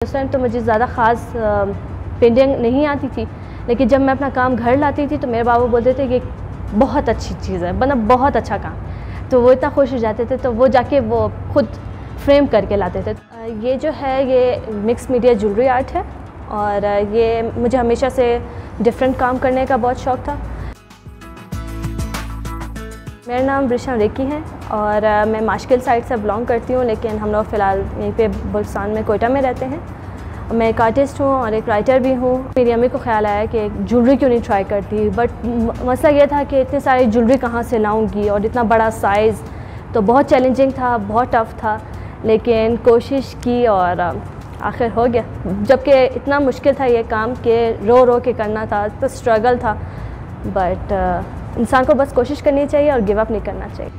उस टाइम तो मुझे ज़्यादा ख़ास पेंटिंग नहीं आती थी, लेकिन जब मैं अपना काम घर लाती थी तो मेरे बाबा बोलते थे कि बहुत अच्छी चीज़ है, मतलब बहुत अच्छा काम। तो वो इतना खुश हो जाते थे, तो वो जाके वो खुद फ्रेम करके लाते थे। ये जो है ये मिक्स मीडिया ज्वेलरी आर्ट है और ये मुझे हमेशा से डिफरेंट काम करने का बहुत शौक़ था। मेरा नाम रिशा रेकी है और मैं माशकिल साइड से बिलोंग करती हूँ, लेकिन हम लोग फ़िलहाल यहीं पे बलुचिस्तान में कोयटा में रहते हैं। मैं एक आर्टिस्ट हूँ और एक राइटर भी हूँ। मेरी अम्मी को ख्याल आया कि ज्वेलरी क्यों नहीं ट्राई करती, बट मसला ये था कि इतनी सारी ज्वेलरी कहाँ से लाऊंगी और इतना बड़ा साइज़, तो बहुत चैलेंजिंग था, बहुत टफ़ था, लेकिन कोशिश की और आखिर हो गया। जबकि इतना मुश्किल था ये काम कि रो रो के करना था, तो स्ट्रगल था, बट इंसान को बस कोशिश करनी चाहिए और गिव अप नहीं करना चाहिए।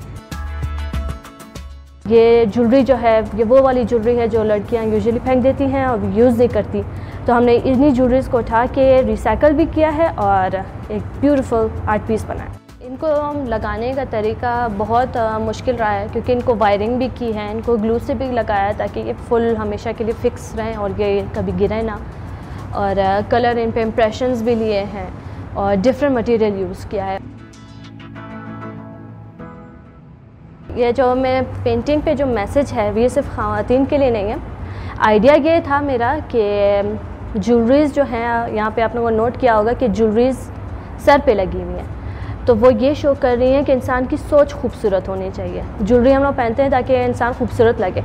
ये ज्वेलरी जो है ये वो वाली ज्वेलरी है जो लड़कियां यूजुअली फेंक देती हैं और यूज़ नहीं करती, तो हमने इन्हीं ज्वेलरीज को उठा के रिसाइकल भी किया है और एक ब्यूटीफुल आर्ट पीस बनाया। इनको हम लगाने का तरीका बहुत मुश्किल रहा है, क्योंकि इनको वायरिंग भी की है, इनको ग्लू से भी लगाया ताकि ये फुल हमेशा के लिए फिक्स रहें और ये कभी गिरे ना, और कलर इन पे इम्प्रेशंस भी लिए हैं और डिफरेंट मटेरियल यूज़ किया है। ये जो मैं पेंटिंग पे जो मैसेज है ये सिर्फ ख़वातीन के लिए नहीं है। आइडिया ये था मेरा कि ज्वेलरीज़ जो हैं, यहाँ पे आपने वो नोट किया होगा कि ज्वेलरीज़ सर पे लगी हुई हैं, तो वो ये शो कर रही हैं कि इंसान की सोच खूबसूरत होनी चाहिए। ज्वेलरी हम लोग पहनते हैं ताकि इंसान खूबसूरत लगे,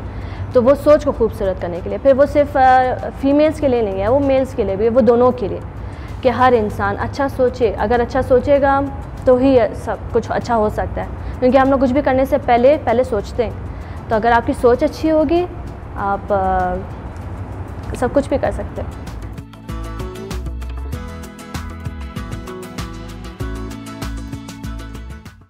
तो वो सोच को खूबसूरत करने के लिए। फिर वो सिर्फ फीमेल्स के लिए नहीं है, वो मेल्स के लिए भी है, वो दोनों के लिए, कि हर इंसान अच्छा सोचे। अगर अच्छा सोचेगा तो ही सब कुछ अच्छा हो सकता है, क्योंकि हम लोग कुछ भी करने से पहले सोचते हैं। तो अगर आपकी सोच अच्छी होगी, आप सब कुछ भी कर सकते हैं।